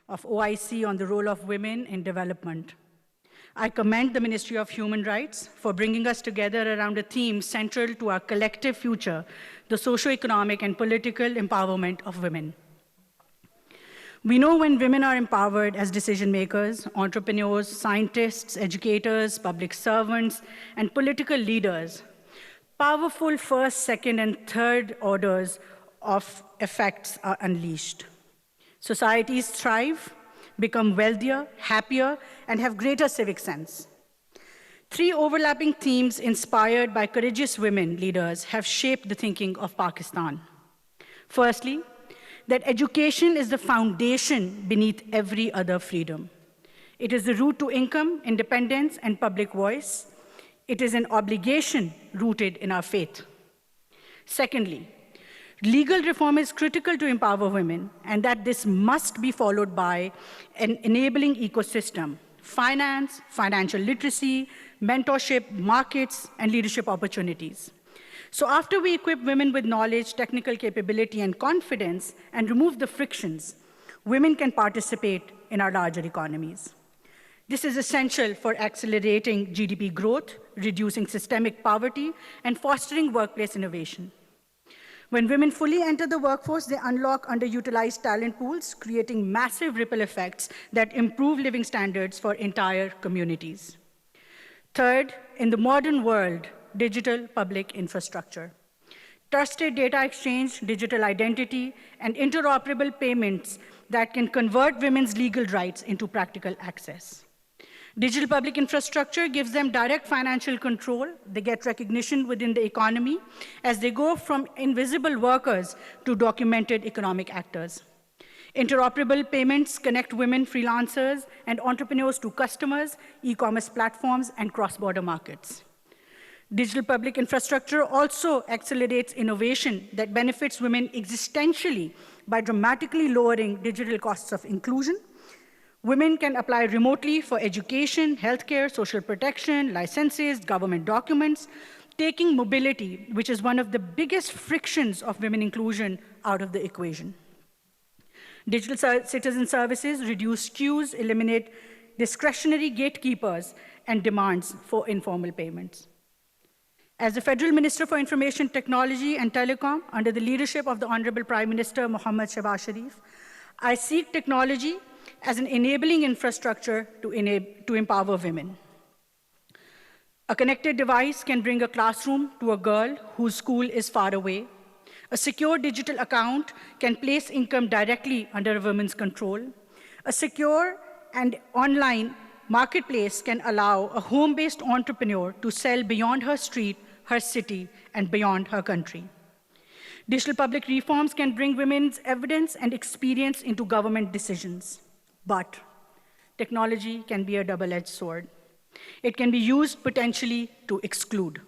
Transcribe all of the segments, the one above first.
of OIC on the role of women in development. I commend the Ministry of Human Rights for bringing us together around a theme central to our collective future, the socio-economic and political empowerment of women. We know when women are empowered as decision makers, entrepreneurs, scientists, educators, public servants, and political leaders, powerful first, second, and third orders of effects are unleashed. Societies thrive, become wealthier, happier, and have greater civic sense. Three overlapping themes inspired by courageous women leaders have shaped the thinking of Pakistan. Firstly, that education is the foundation beneath every other freedom. It is the route to income, independence, and public voice. It is an obligation rooted in our faith. Secondly, legal reform is critical to empower women, and that this must be followed by an enabling ecosystem, finance, financial literacy, mentorship, markets, and leadership opportunities. So after we equip women with knowledge, technical capability, and confidence, and remove the frictions, women can participate in our larger economies. This is essential for accelerating GDP growth, reducing systemic poverty, and fostering workplace innovation. When women fully enter the workforce, they unlock underutilized talent pools, creating massive ripple effects that improve living standards for entire communities. Third, in the modern world, digital public infrastructure. Trusted data exchange, digital identity, and interoperable payments that can convert women's legal rights into practical access. Digital public infrastructure gives them direct financial control. They get recognition within the economy as they go from invisible workers to documented economic actors. Interoperable payments connect women freelancers and entrepreneurs to customers, e-commerce platforms, and cross-border markets. Digital public infrastructure also accelerates innovation that benefits women existentially by dramatically lowering digital costs of inclusion. Women can apply remotely for education, healthcare, social protection, licenses, government documents, taking mobility, which is one of the biggest frictions of women inclusion, out of the equation. Digital citizen services reduce queues, eliminate discretionary gatekeepers, and demands for informal payments. As the Federal Minister for Information Technology and Telecom, under the leadership of the Honorable Prime Minister Mohammad Shehbaz Sharif, I seek technology as an enabling infrastructure to empower women. A connected device can bring a classroom to a girl whose school is far away. A secure digital account can place income directly under a woman's control. A secure and online marketplace can allow a home-based entrepreneur to sell beyond her street, her city, and beyond her country. Digital public reforms can bring women's evidence and experience into government decisions. But technology can be a double-edged sword. It can be used potentially to exclude.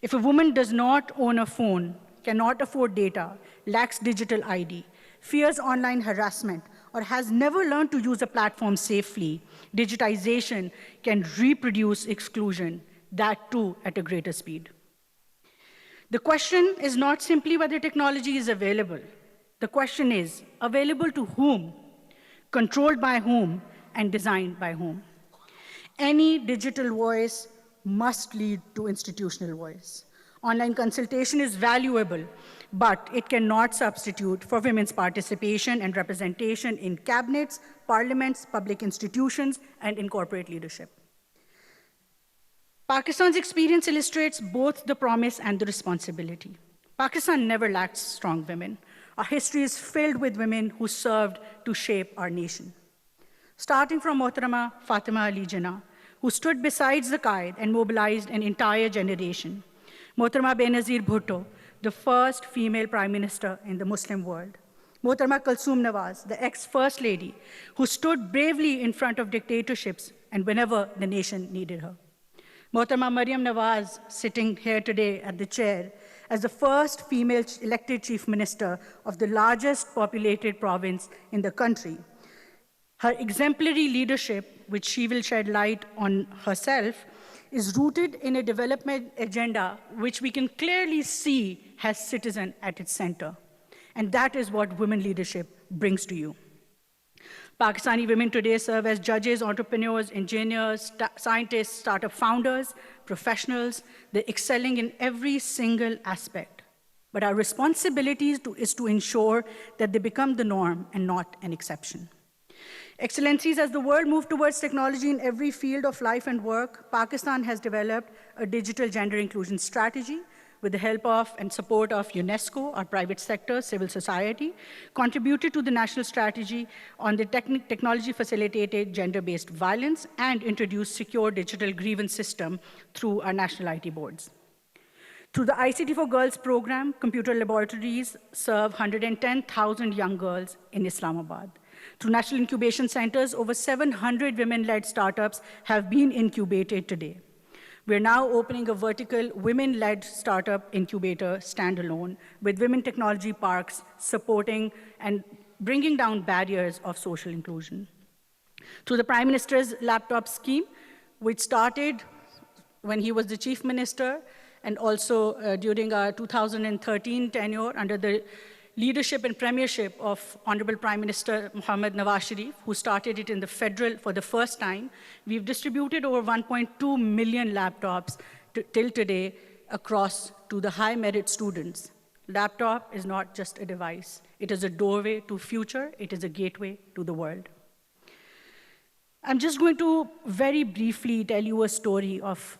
If a woman does not own a phone, cannot afford data, lacks digital ID, fears online harassment, or has never learned to use a platform safely, digitization can reproduce exclusion, that too at a greater speed. The question is not simply whether technology is available. The question is, available to whom, controlled by whom, and designed by whom? Any digital voice must lead to institutional voice. Online consultation is valuable, but it cannot substitute for women's participation and representation in cabinets, parliaments, public institutions, and in corporate leadership. Pakistan's experience illustrates both the promise and the responsibility. Pakistan never lacked strong women. Our history is filled with women who served to shape our nation. Starting from Mohtarama Fatima Ali Jinnah, who stood beside the Qaid and mobilized an entire generation. Mohtarama Benazir Bhutto, the first female prime minister in the Muslim world. Mohtarama Kulsum Nawaz, the ex-first lady, who stood bravely in front of dictatorships and whenever the nation needed her. Mohtarama Maryam Nawaz, sitting here today at the chair, as the first female elected chief minister of the largest populated province in the country. Her exemplary leadership, which she will shed light on herself, is rooted in a development agenda which we can clearly see has citizen at its center. And that is what women leadership brings to you. Pakistani women today serve as judges, entrepreneurs, engineers, scientists, startup founders, professionals. They're excelling in every single aspect. But our responsibility is to ensure that they become the norm and not an exception. Excellencies, as the world moves towards technology in every field of life and work, Pakistan has developed a digital gender inclusion strategy with the help of and support of UNESCO, our private sector, civil society, contributed to the national strategy on the technology-facilitated gender-based violence, and introduced secure digital grievance system through our national IT boards. Through the ICT for Girls program, computer laboratories serve 110,000 young girls in Islamabad. Through national incubation centers, over 700 women-led startups have been incubated today. We're now opening a vertical women-led startup incubator standalone with women technology parks supporting and bringing down barriers of social inclusion. Through the Prime Minister's laptop scheme, which started when he was the Chief Minister and also during our 2013 tenure under the leadership and premiership of Honorable Prime Minister Mohammad Nawaz Sharif, who started it in the federal for the first time. We've distributed over 1.2 million laptops till today across to the high merit students. Laptop is not just a device. It is a doorway to future. It is a gateway to the world. I'm just going to very briefly tell you a story of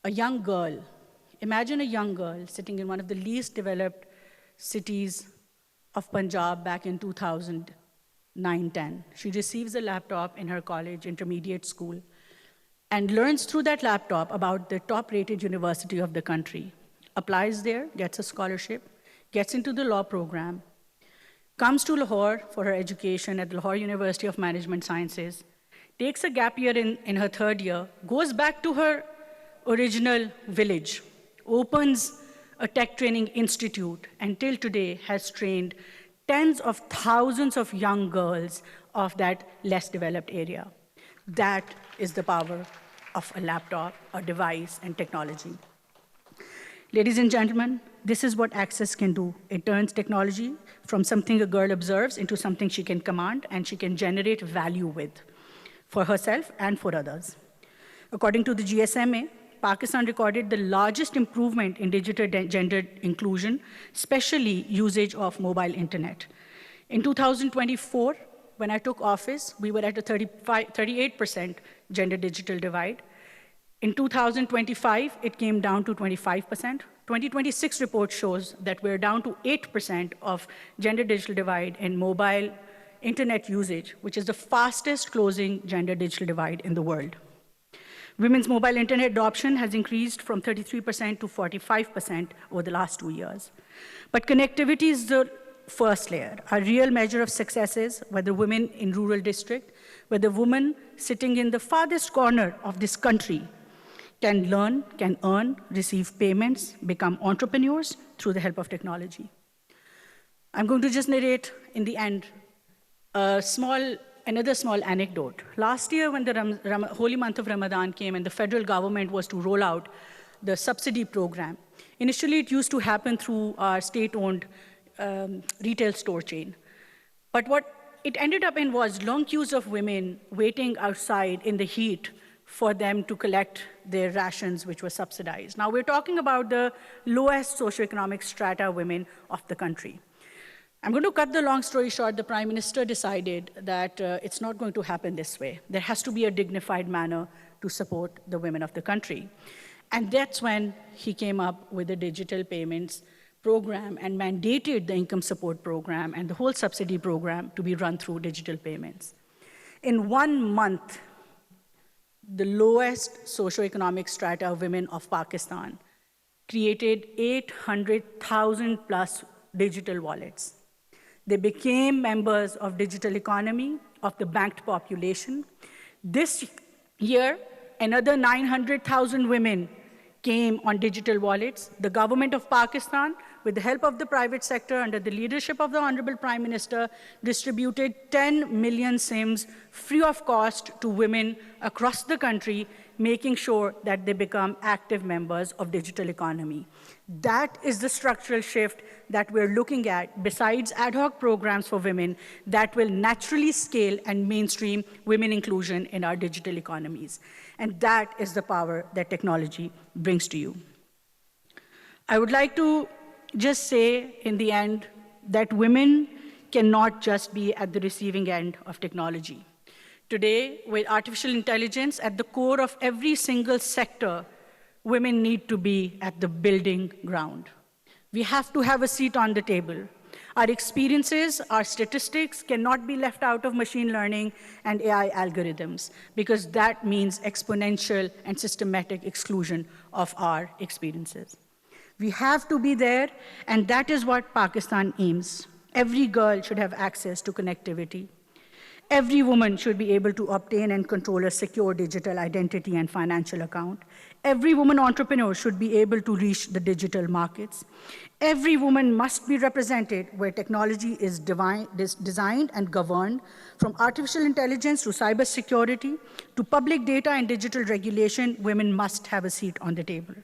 a young girl. Imagine a young girl sitting in one of the least developed cities of Punjab back in 2009-10. She receives a laptop in her college, intermediate school, and learns through that laptop about the top-rated university of the country, applies there, gets a scholarship, gets into the law program, comes to Lahore for her education at the Lahore University of Management Sciences, takes a gap year in her third year, goes back to her original village, opens a tech training institute, and till today has trained tens of thousands of young girls of that less developed area. That is the power of a laptop, a device, and technology. Ladies and gentlemen, this is what Access can do. It turns technology from something a girl observes into something she can command and she can generate value with for herself and for others. According to the GSMA, Pakistan recorded the largest improvement in digital gender inclusion, especially usage of mobile internet. In 2024, when I took office, we were at a 38% gender digital divide. In 2025, it came down to 25%. 2026 report shows that we're down to 8% of gender digital divide in mobile internet usage, which is the fastest closing gender digital divide in the world. Women's mobile internet adoption has increased from 33% to 45% over the last 2 years. But connectivity is the first layer. A real measure of success is whether women in rural district, whether women sitting in the farthest corner of this country can learn, can earn, receive payments, become entrepreneurs through the help of technology. I'm going to just narrate in the end another small anecdote. Last year, when the holy month of Ramadan came and the federal government was to roll out the subsidy program, initially it used to happen through our state-owned retail store chain. But what it ended up in was long queues of women waiting outside in the heat for them to collect their rations, which were subsidized. Now, we're talking about the lowest socioeconomic strata women of the country. I'm going to cut the long story short. The Prime Minister decided that it's not going to happen this way. There has to be a dignified manner to support the women of the country. And that's when he came up with the digital payments program and mandated the income support program and the whole subsidy program to be run through digital payments. In 1 month, the lowest socioeconomic strata of women of Pakistan created 800,000 plus digital wallets. They became members of digital economy, of the banked population. This year, another 900,000 women came on digital wallets. The government of Pakistan with the help of the private sector, under the leadership of the Honorable Prime Minister, distributed 10 million SIMs free of cost to women across the country, making sure that they become active members of digital economy. That is the structural shift that we're looking at, besides ad hoc programs for women that will naturally scale and mainstream women inclusion in our digital economies. And that is the power that technology brings to you. I would like to just say in the end that women cannot just be at the receiving end of technology. Today, with artificial intelligence at the core of every single sector, women need to be at the building ground. We have to have a seat on the table. Our experiences, our statistics cannot be left out of machine learning and AI algorithms, because that means exponential and systematic exclusion of our experiences. We have to be there, and that is what Pakistan aims. Every girl should have access to connectivity. Every woman should be able to obtain and control a secure digital identity and financial account. Every woman entrepreneur should be able to reach the digital markets. Every woman must be represented where technology is designed and governed, from artificial intelligence to cybersecurity to public data and digital regulation. Women must have a seat on the table.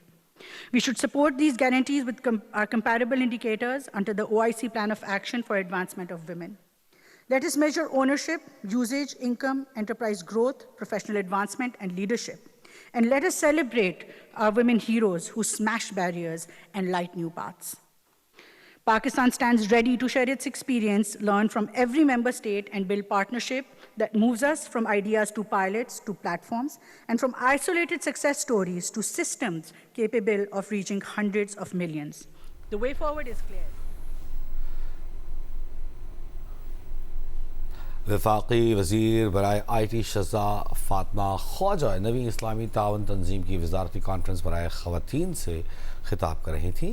We should support these guarantees with our comparable indicators under the OIC Plan of Action for Advancement of Women. Let us measure ownership, usage, income, enterprise growth, professional advancement, and leadership. And let us celebrate our women heroes who smash barriers and light new paths. Pakistan stands ready to share its experience, learn from every member state, and build partnership that moves us from ideas to pilots to platforms, and from isolated success stories to systems capable of reaching hundreds of millions. The way forward is clear. वफाकी वज़ीर बराए IT शज़ा Fatima Khwaja नवी इस्लामी तावन तंजीम की वज़ारती conference बराए ख़वातीन से खिताब कर रही थी।